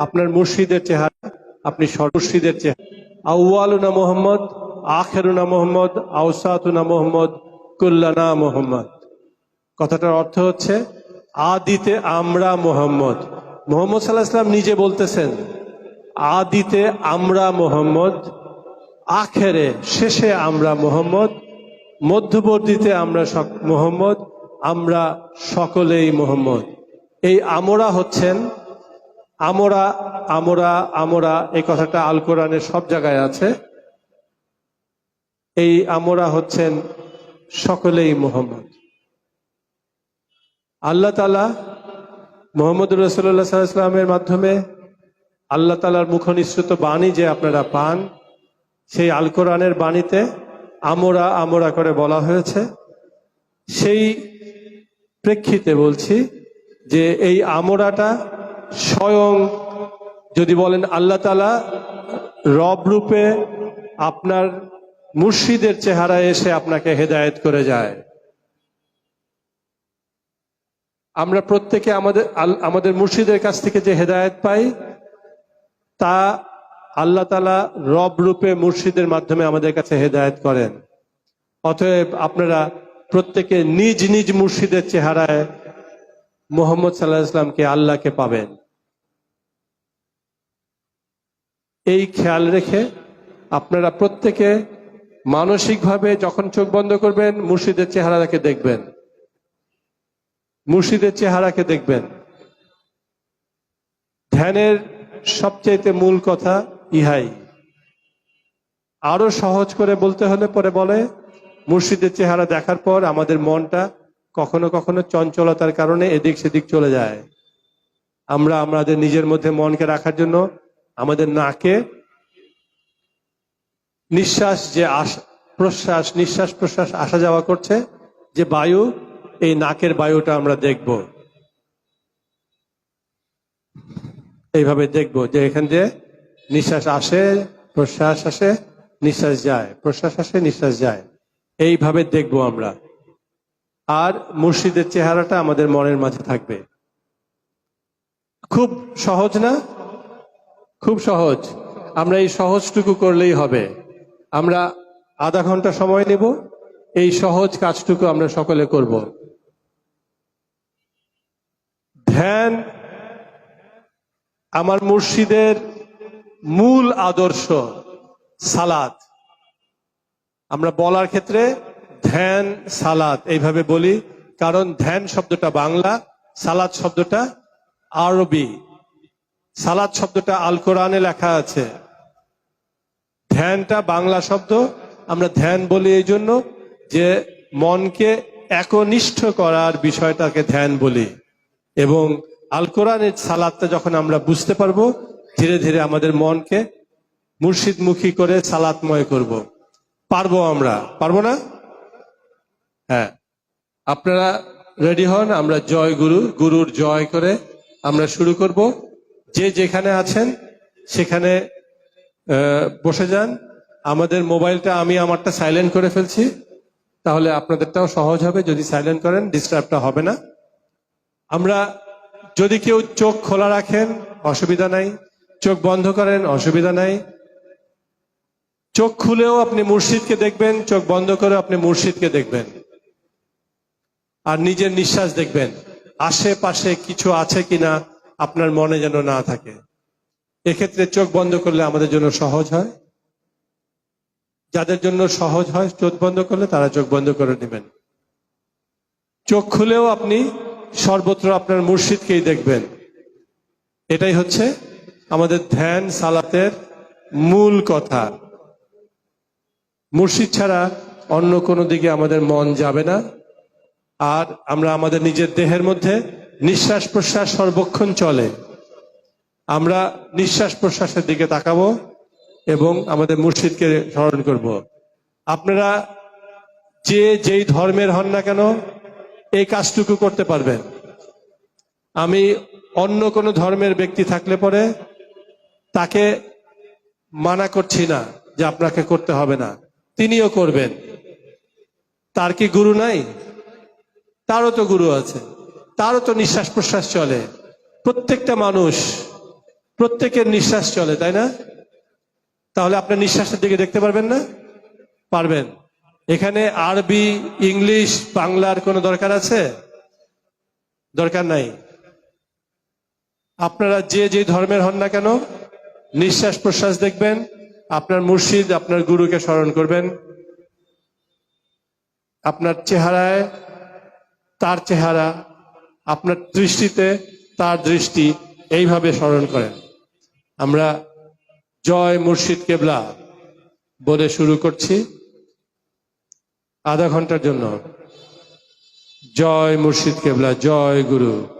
আপনার মুর্শিদের চেহারা, আপনি সর্বমুর্শিদের চেহারা। আউয়ালুনা মোহাম্মদ, আখেরুনা মোহাম্মদ, আওসাতুনা মোহাম্মদ, কুল্লানা মোহাম্মদ। কথাটার অর্থ হচ্ছে আদিতে আমরা মোহাম্মদ। মোহাম্মদ সাল্লাল্লাহু আলাইহি ওয়াসাল্লাম নিজে বলতেছেন আদিতে আমরা মোহাম্মদ, আখেরে শেষে আমরা মোহাম্মদ, মধ্যবর্তীতে আমরা মোহাম্মদ, আমরা সকলেই মোহাম্মদ। এই আমরা হচ্ছেন আমরা আমরা আমরা এই কথাটা আল কোরআনের সব জায়গায় আছে। এই আমরা হচ্ছেন সকলেই মোহাম্মদ। আল্লাহ তাআলা মুহাম্মদুর রাসূলুল্লাহ সাল্লাল্লাহু আলাইহি ওয়াসাল্লামের মাধ্যমে আল্লাহ তাআলার মুখনিসৃত বাণী যে আপনারা পান, সেই আল কোরআনের বাণীতে আমরা আমরা করে বলা হয়েছে। সেই প্রেক্ষিতে বলছি যে এই আমরাটা স্বয়ং যদি বলেন আল্লাহ তাআলা রব রূপে আপনার মুর্শিদের চেহারায় এসে আপনাকে হেদায়েত করে যায়। আমরা প্রত্যেকে আমাদের মুর্শিদের কাছ থেকে যে হেদায়েত পাই তা আল্লাহ তাআলা রব রূপে মুর্শিদের মাধ্যমে আমাদের কাছে হেদায়েত করেন। অতএব আপনারা প্রত্যেকে নিজ নিজ মুর্শিদের চেহারায় মুহাম্মদ সাল্লাল্লাহু আলাইহি ওয়াসাল্লামকে, আল্লাহকে পাবেন। এই খেয়াল রেখে আপনারা প্রত্যেকে মানসিকভাবে যখন চোখ বন্ধ করবেন মুর্শিদের চেহারাকে দেখবেন, মুর্শিদের চেহারাকে দেখবেন। ধ্যানের সবচেয়ে মূল কথা ইহাই। আরো সহজ করে বলতে হলে পরে বলে মুর্শিদের চেহারা দেখার পর আমাদের মনটা কখনো কখনো চঞ্চলতার কারণে এদিক সেদিক চলে যায়। আমরা আমাদের নিজের মধ্যে মনকে রাখার জন্য আমাদের নাকে নিঃশ্বাস যে প্রশ্বাস, নিঃশ্বাস প্রশ্বাস আসা যাওয়া করছে যে বায়ু, এই নাকের বায়ুটা আমরা দেখব, এইভাবে দেখব যে এখান দিয়ে নিঃশ্বাস আসে, প্রশ্বাস আসে, নিঃশ্বাস যায়, প্রশ্বাস আসে, নিঃশ্বাস যায়, এইভাবে দেখব আমরা। আর মুর্শিদের চেহারাটা আমাদের মনের মাঝে থাকবে। খুব সহজ না? খুব সহজ। আমরা এই সহজটুকু করলেই হবে। আমরা আধা ঘন্টা সময় নেব, এই সহজ কাজটুকু আমরা সকলে করব। ধ্যান আমার মুর্শিদের মূল আদর্শ। সালাত আমরা বলার ক্ষেত্রে ধ্যান সালাত এইভাবে বলি, কারণ ধ্যান শব্দটা বাংলা, সালাত শব্দটা আরবি। সালাত শব্দটা আল কোরআনে লেখা আছে, ধ্যানটা বাংলা শব্দ। আমরা ধ্যান বলি এই জন্য যে মনকে একনিষ্ঠ করার বিষয়টাকে ধ্যান বলি। এবং আল কোরআনের সালাতটা যখন আমরা বুঝতে পারবো, ধীরে ধীরে আমাদের মনকে মুর্শিদমুখী করে সালাতময় করব। পারবো আমরা, পারবো না? হ্যাঁ, আপনারা রেডি হন। আমরা জয় গুরু, গুরুর জয় করে আমরা শুরু করব। যে যেখানে আছেন সেখানে বসে যান। আমাদের মোবাইলটা আমি আমারটা সাইলেন্ট করে ফেলছি, তাহলে আপনাদেরটাও সহজ হবে। যদি সাইলেন্ট করেন ডিস্টার্বটা হবে না। আমরা যদি কেউ চোখ খোলা রাখেন অসুবিধা নাই, চোখ বন্ধ করেন অসুবিধা নাই। চোখ খুলেও আপনি মুর্শিদকে দেখবেন, চোখ বন্ধ করে আপনি মুর্শিদকে দেখবেন। আর নিজের নিঃশ্বাস দেখবেন, আশেপাশে কিছু আছে কিনা আপনার মনে যেন না থাকে। এক্ষেত্রে চোখ বন্ধ করলে আমাদের জন্য সহজ হয়। যাদের জন্য সহজ হয় চোখ বন্ধ করলে তারা চোখ বন্ধ করে নেবেন। চোখ খুলেও আপনি সর্বত্র আপনার মুর্শিদকেই দেখবেন। এটাই হচ্ছে আমাদের ধ্যান সালাতের মূল কথা। মুর্শিদ ছাড়া অন্য কোনো দিকে আমাদের মন যাবে না। আর আমরা আমাদের নিজের দেহের মধ্যে নিঃশ্বাস প্রশ্বাস সর্বক্ষণ চলে। আমরা নিঃশ্বাস প্রশ্বাসের দিকে তাকাবো এবং আমাদের মুর্শিদকে স্মরণ করব। আপনারা যেই ধর্মের হন না কেন এই কাজটুকু করতে পারবেন। আমি অন্য কোনো ধর্মের ব্যক্তি থাকলে পরে তাকে মানা করছি না যে আপনাকে করতে হবে না, তিনিও করবেন। তার কি গুরু নাই? তারও তো গুরু আছে, তারও তো নিঃশ্বাস প্রশ্বাস চলে। প্রত্যেকটা মানুষ প্রত্যেকের নিঃশ্বাস চলে, তাই না? তাহলে আপনার নিঃশ্বাসের দিকে দেখতে পারবেন না? পারবেন। এখানে আরবি, ইংলিশ, বাংলার কোনো দরকার আছে? দরকার নাই। আপনারা যে যে ধর্মের হন না কেন, নিঃশ্বাস প্রশ্বাস দেখবেন, আপনার মুর্শিদ, আপনার গুরুকে স্মরণ করবেন, আপনার চেহারায় তার চেহারা, আপনার দৃষ্টিতে তার দৃষ্টি, এইভাবে স্মরণ করেন। আমরা জয় মুর্শিদ কেবলা বলে শুরু করছি আধা ঘন্টার জন্য। জয় মুর্শিদ কেবলা, জয় গুরু।